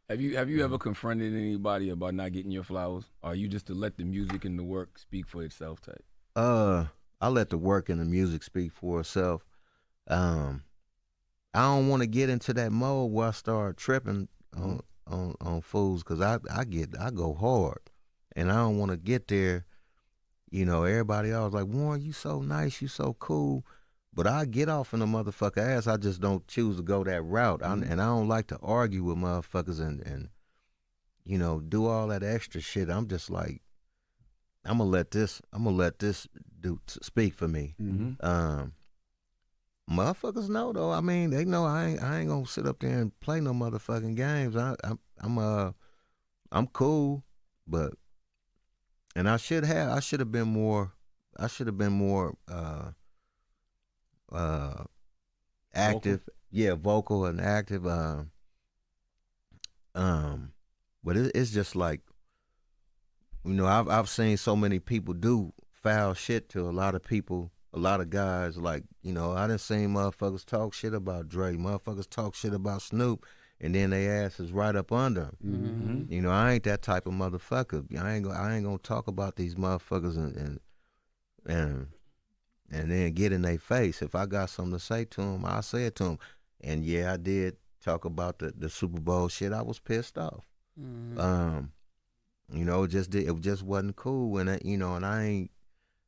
Have you ever confronted anybody about not getting your flowers? Or are you just to let the music and the work speak for itself type? Uh, I let the work and the music speak for itself. Um, I don't want to get into that mode where I start tripping Mm-hmm. on fools because I go hard, and I don't want to get there. You know, everybody else like Warren, you so nice, you so cool, but I get off in the motherfucker ass. I just don't choose to go that route, Mm-hmm. and I don't like to argue with motherfuckers and do all that extra shit. I'm just like I'm gonna let this do speak for me. Mm-hmm. Um, Motherfuckers know though. I mean, they know I ain't gonna sit up there and play no motherfucking games. I'm cool, but and I should have been more I should have been more uh Vocal. active. Yeah, vocal and active. Um, but it's just like I've seen so many people do foul shit to a lot of people, a lot of guys. Like I done seen motherfuckers talk shit about Dre, motherfuckers talk shit about Snoop, and then they ass is right up under 'em. Mm-hmm. I ain't that type of motherfucker. I ain't gonna talk about these motherfuckers and and then get in their face. If I got something to say to them, I'll say it to them. And yeah, I did talk about the Super Bowl shit. I was pissed off. Um, it just wasn't cool, and and I ain't.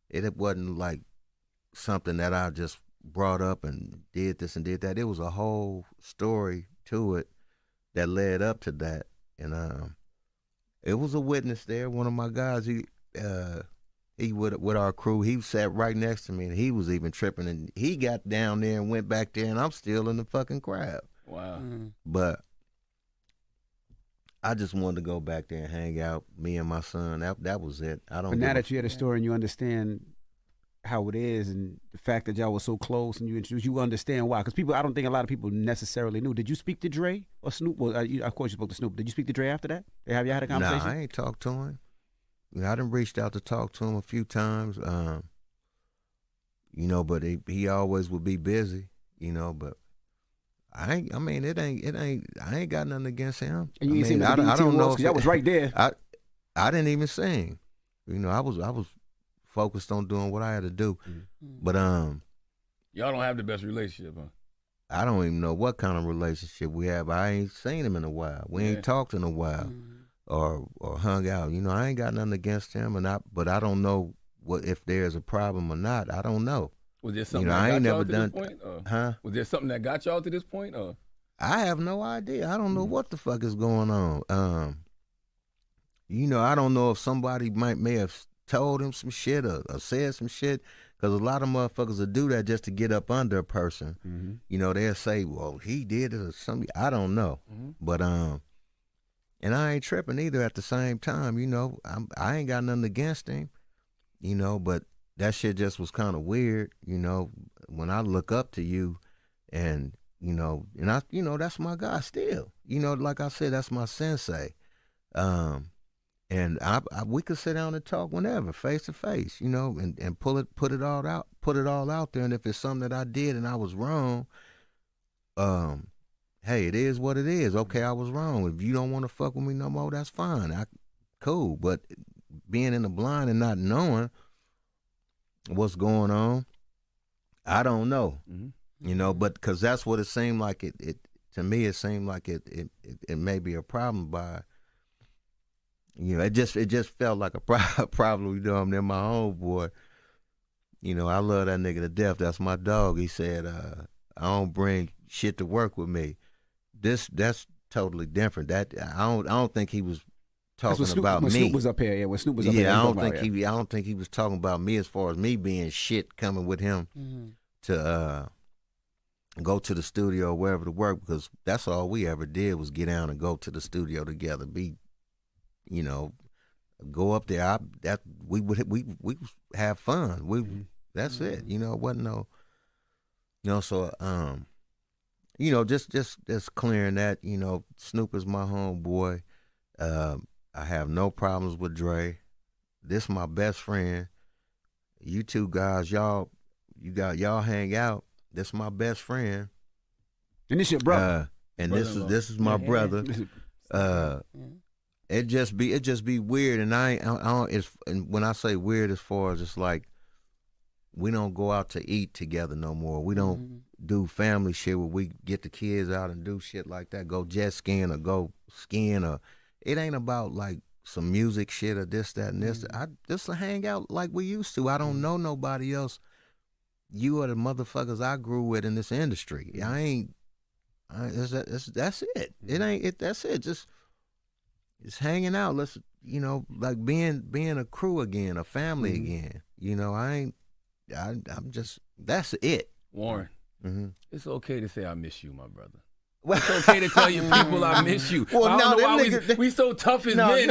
It wasn't like something that I just brought up and did this and did that. It was a whole story to it that led up to that, and it was a witness there. One of my guys, he with our crew, he sat right next to me, and he was even tripping, and he got down there and went back there, and I'm still in the fucking crowd. Wow. But I just wanted to go back there and hang out, me and my son. That was it. I don't But now give a that you had a story and you understand how it is and the fact that y'all were so close and you introduced, you understand why. Because I don't think a lot of people necessarily knew. Did you speak to Dre or Snoop? Well, of course you spoke to Snoop. Did you speak to Dre after that? Have y'all had a conversation? Nah, I ain't talked to him. I done reached out to talk to him a few times. But he always would be busy. But I ain't. I mean, it ain't. I ain't got nothing against him. And you ain't I seen mean, him at the I BET don't know Awards if because y'all was right there. I didn't even sing. I was focused on doing what I had to do. But Y'all don't have the best relationship, huh? I don't even know what kind of relationship we have. I ain't seen him in a while. We ain't talked in a while, or hung out. I ain't got nothing against him, but I don't know what if there's a problem or not. I don't know. Was there something I that ain't got y'all never to done. this point? Huh? Was there something that got y'all to this point? I have no idea. I don't know what the fuck is going on. I don't know if somebody may have told him some shit or said some shit, because a lot of motherfuckers will do that just to get up under a person. They'll say, well, he did it or something. I don't know. But and I ain't tripping either at the same time. I ain't got nothing against him, but that shit just was kind of weird, when I look up to you and that's my guy still. Like I said, that's my sensei. And we could sit down and talk whenever, face to face, and put it all out there. And if it's something that I did and I was wrong, hey, it is what it is. Okay, I was wrong. If you don't want to fuck with me no more, that's fine. Cool. But being in the blind and not knowing what's going on, I don't know. But because that's what it seemed like. It to me, it seemed like it may be a problem by. It just felt like a problem. I'm there, my homeboy. I love that nigga to death. That's my dog. He said, I don't bring shit to work with me. That's totally different. That I don't think he was talking about when me. Snoop was up here, when Snoop was up here. I don't think he was talking about me as far as me being shit coming with him to go to the studio or wherever to work, because that's all we ever did was get down and go to the studio together. Go up there. We have fun. That's it. It wasn't no. So just clearing that. Snoop is my homeboy. I have no problems with Dre. This my best friend. You two guys, y'all hang out. This my best friend. And this your brother. And this is my brother. It just be weird, and I don't. And when I say weird, as far as it's like, we don't go out to eat together no more. We don't do family shit where we get the kids out and do shit like that. Go jet skiing or go skiing, or it ain't about like some music shit or this, that, and this. I just hang out like we used to. I don't know nobody else. You are the motherfuckers I grew with in this industry. That's it. It ain't it. That's it. Just hanging out. Let's like being a crew again, a family again. I'm just, that's it. Warren, it's okay to say I miss you, my brother. Well, It's okay to tell your people I miss you. Well, I don't no, know them why niggas- we so tough as men.